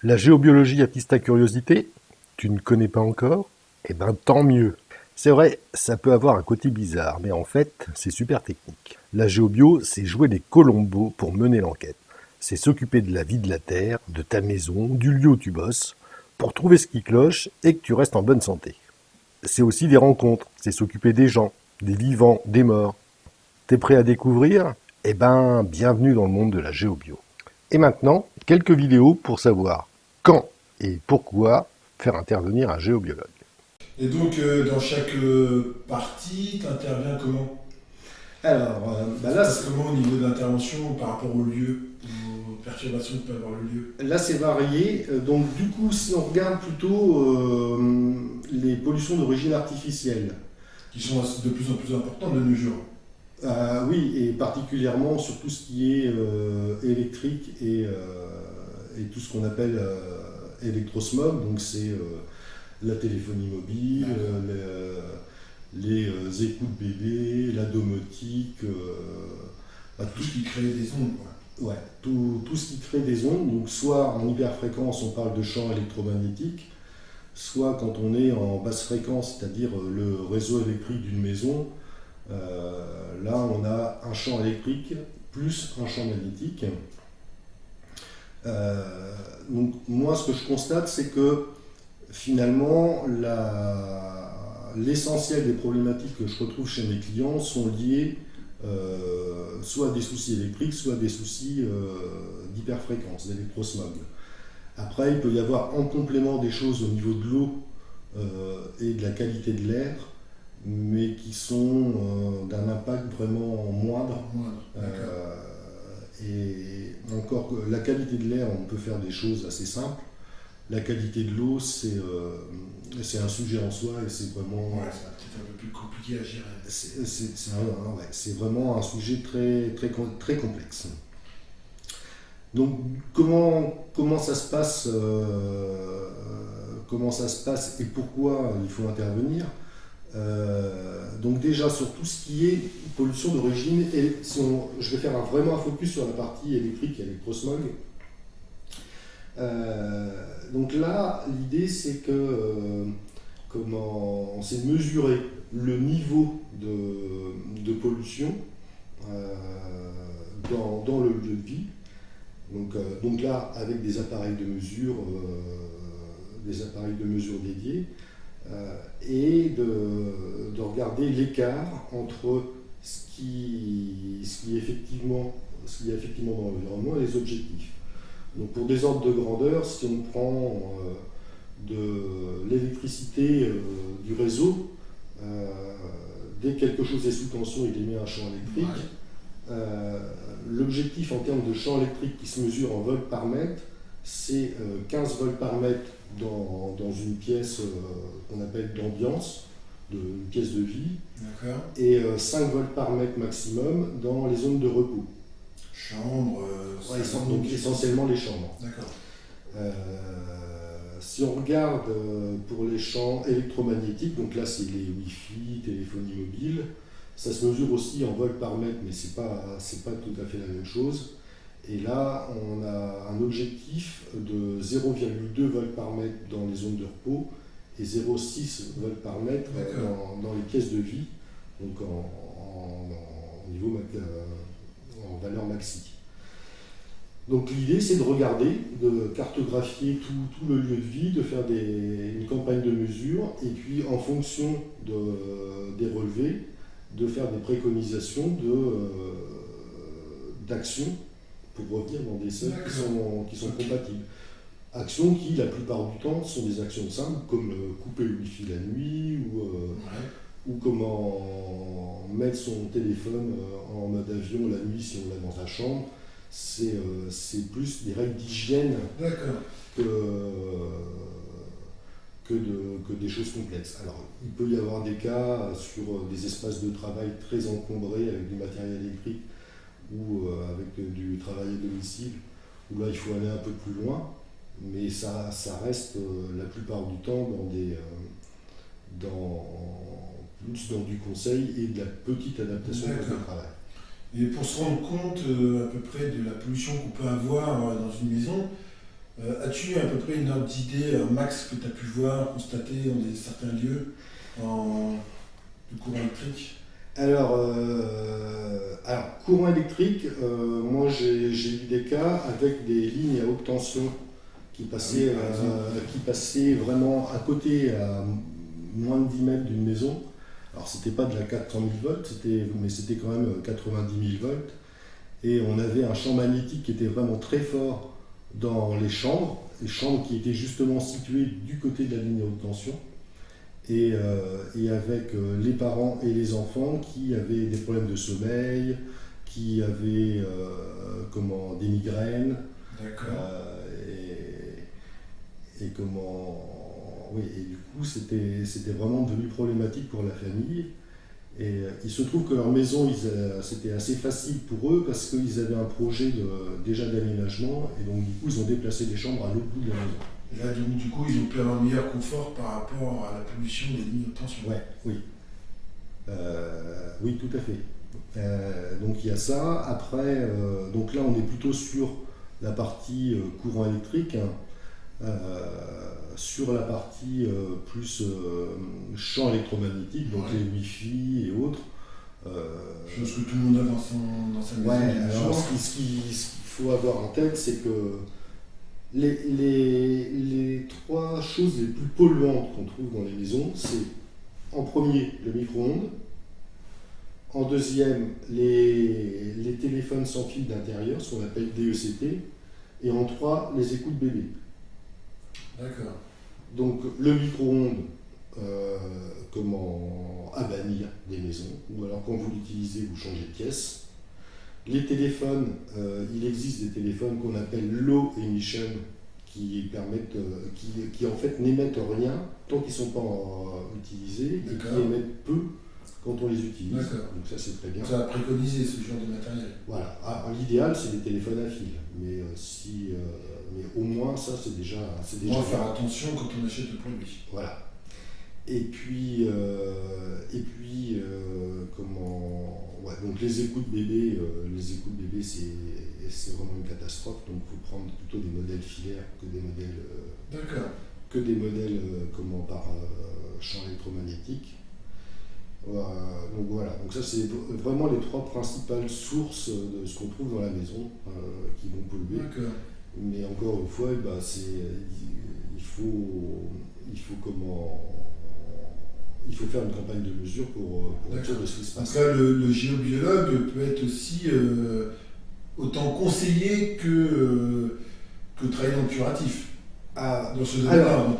La géobiologie attise ta curiosité? Tu ne connais pas encore? Eh ben tant mieux. C'est vrai, ça peut avoir un côté bizarre, mais en fait, c'est super technique. La géobio, c'est jouer les colombos pour mener l'enquête. C'est s'occuper de la vie de la Terre, de ta maison, du lieu où tu bosses, pour trouver ce qui cloche et que tu restes en bonne santé. C'est aussi des rencontres, c'est s'occuper des gens, des vivants, des morts. T'es prêt à découvrir? Eh ben, bienvenue dans le monde de la géobio. Et maintenant, quelques vidéos pour savoir quand et pourquoi faire intervenir un géobiologue. Et donc, dans chaque partie, tu interviens comment? Alors, Ça se passe comment au niveau de l'intervention par rapport au lieu, aux perturbations que peut avoir le lieu? là, c'est varié. Donc, du coup, si on regarde plutôt les pollutions d'origine artificielle, Qui sont de plus en plus importantes de nos jours. oui, et particulièrement sur tout ce qui est électrique et tout ce qu'on appelle électrosmog, donc c'est la téléphonie mobile, les écoutes bébés, la domotique, bah, Tout ce qui crée des ondes, quoi. ouais, tout ce qui crée des ondes. Donc soit en hyperfréquence, on parle de champs électromagnétiques, soit quand on est en basse fréquence, c'est-à-dire le réseau électrique d'une maison, là on a un champ électrique plus un champ magnétique. Donc moi ce que je constate c'est que finalement l'essentiel des problématiques que je retrouve chez mes clients sont liées soit à des soucis électriques, soit à des soucis d'hyperfréquence, d'électrosmog. Après, il peut y avoir en complément des choses au niveau de l'eau et de la qualité de l'air, mais qui sont d'un impact vraiment moindre. Moindre, d'accord. Et encore, la qualité de l'air, on peut faire des choses assez simples. La qualité de l'eau, c'est un sujet en soi et c'est vraiment. Ouais, c'est peut-être un peu plus compliqué à gérer. C'est vraiment un sujet très complexe. Donc comment ça se passe comment ça se passe et pourquoi il faut intervenir. Donc déjà sur tout ce qui est pollution d'origine, et si je vais faire vraiment un focus sur la partie électrique et électrosmog. Donc là, l'idée c'est que c'est de mesurer le niveau de pollution dans le lieu de vie. Donc là, avec des appareils de mesure dédiés, et de regarder l'écart entre ce qui est effectivement dans l'environnement et les objectifs. Donc pour des ordres de grandeur, si on prend de l'électricité du réseau, dès que quelque chose est sous tension, il émet un champ électrique. Ouais. L'objectif en termes de champ électrique qui se mesure en volts par mètre, c'est 15 volts par mètre dans une pièce qu'on appelle d'ambiance, une pièce de vie, D'accord. et 5 volts par mètre maximum dans les zones de repos. Chambre, Donc essentiellement les chambres. D'accord. Si on regarde pour les champs électromagnétiques, donc là c'est les Wi-Fi, téléphonie mobile, ça se mesure aussi en volts par mètre, mais c'est pas tout à fait la même chose. Et là, on a un objectif de 0,2 volts par mètre dans les zones de repos et 0,6 volts par mètre dans les pièces de vie, donc en valeur maxi. Donc l'idée c'est de regarder, de cartographier tout le lieu de vie, de faire une campagne de mesure et puis en fonction des relevés, de faire des préconisations d'actions pour revenir dans des seuils qui sont compatibles. Actions qui, la plupart du temps, sont des actions simples, comme couper le wifi la nuit, ou comment mettre son téléphone en mode avion la nuit si on l'a dans sa chambre. C'est plus des règles d'hygiène que des choses complexes. Alors, il peut y avoir des cas sur des espaces de travail très encombrés avec du matériel électrique ou avec du travail à domicile, où là il faut aller un peu plus loin, mais ça reste la plupart du temps plus dans du conseil et de la petite adaptation de travail. Et pour se rendre compte à peu près de la pollution qu'on peut avoir dans une maison, As-tu à peu près une ordre d'idée, un max que tu as pu voir, constater dans certains lieux de courant électrique? Alors, courant électrique, moi j'ai eu des cas avec des lignes à haute tension qui passaient vraiment à côté, à moins de 10 mètres d'une maison. Alors, c'était pas de la 400 000 volts, mais c'était quand même 90 000 volts. Et on avait un champ magnétique qui était vraiment très fort dans les chambres qui étaient justement situées du côté de la ligne à haute tension. Et avec les parents et les enfants qui avaient des problèmes de sommeil, qui avaient des migraines. D'accord. Oui, et du coup c'était vraiment devenu problématique pour la famille. Et il se trouve que leur maison, c'était assez facile pour eux parce qu'ils avaient un projet déjà d'aménagement, et donc du coup ils ont déplacé les chambres à l'autre bout de la maison. Et là, donc, du coup, ils ont pu avoir un meilleur confort par rapport à la pollution des lignes de tension. Ouais, oui. Oui, tout à fait. Donc il y a ça. Après, donc là on est plutôt sur la partie courant électrique, hein. Sur la partie plus champ électromagnétique, donc les Wi-Fi et autres. Chose que tout le monde a dans sa maison. Ouais, alors ce qu'il faut avoir en tête, c'est que les trois choses les plus polluantes qu'on trouve dans les maisons, c'est en premier le micro-ondes, en deuxième les téléphones sans fil d'intérieur, ce qu'on appelle DECT, et en trois les écoutes bébés. D'accord. Donc le micro-ondes, à bannir des maisons, ou alors quand vous l'utilisez, vous changez de pièce. Les téléphones, il existe des téléphones qu'on appelle low emission, qui permettent, qui en fait n'émettent rien tant qu'ils ne sont pas utilisés, et qui émettent peu quand on les utilise. D'accord. Donc ça c'est très bien. Ça a préconisé ce genre de matériel. Voilà. L'idéal c'est des téléphones à fil, mais mais au moins ça c'est déjà. Moi, faire attention quand on achète le produit. Voilà. Et puis donc les écoutes bébés, c'est vraiment une catastrophe. Donc il faut prendre plutôt des modèles filaires que des modèles. D'accord. Que des modèles par champ électromagnétique. Donc voilà. Donc ça c'est vraiment les trois principales sources de ce qu'on trouve dans la maison qui vont polluer. D'accord. Mais encore une fois, il faut faire une campagne de mesure pour être sûr de ce qui se passe. Donc là, le géobiologue peut être aussi autant conseillé que travailler dans le curatif. Dans ce domaine-là.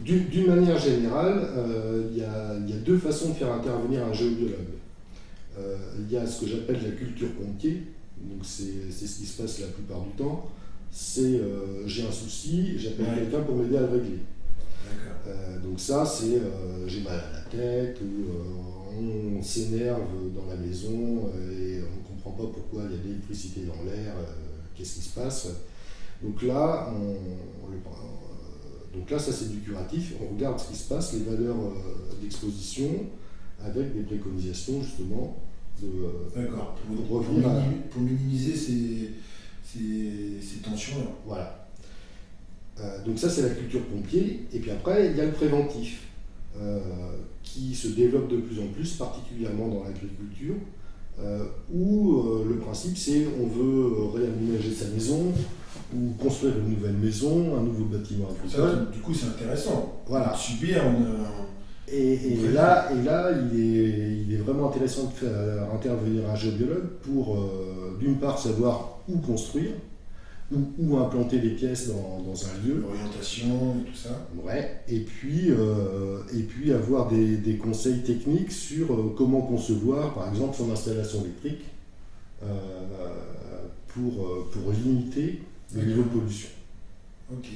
D'une manière générale, il y a deux façons de faire intervenir un géobiologue. Il y a ce que j'appelle la culture pompier. Donc c'est ce qui se passe la plupart du temps. C'est j'ai un souci, j'appelle quelqu'un pour m'aider à le régler. Donc ça c'est j'ai mal à la tête, ou on s'énerve dans la maison et on ne comprend pas pourquoi il y a de l'électricité dans l'air, qu'est-ce qui se passe. Donc là ça c'est du curatif, on regarde ce qui se passe, les valeurs d'exposition avec des préconisations justement D'accord, pour minimiser ces tensions-là. Voilà. Donc ça c'est la culture pompier, et puis après il y a le préventif qui se développe de plus en plus, particulièrement dans l'agriculture, où le principe c'est on veut réaménager sa maison ou construire une nouvelle maison, un nouveau bâtiment agricole. Du coup c'est intéressant. Voilà. Subir Et là il est vraiment intéressant de faire intervenir un géobiologue pour d'une part savoir où construire, où implanter les pièces dans un lieu. L'orientation et tout ça. Ouais. Et puis avoir des conseils techniques sur comment concevoir, par exemple, son installation électrique pour limiter le niveau de pollution. Ok.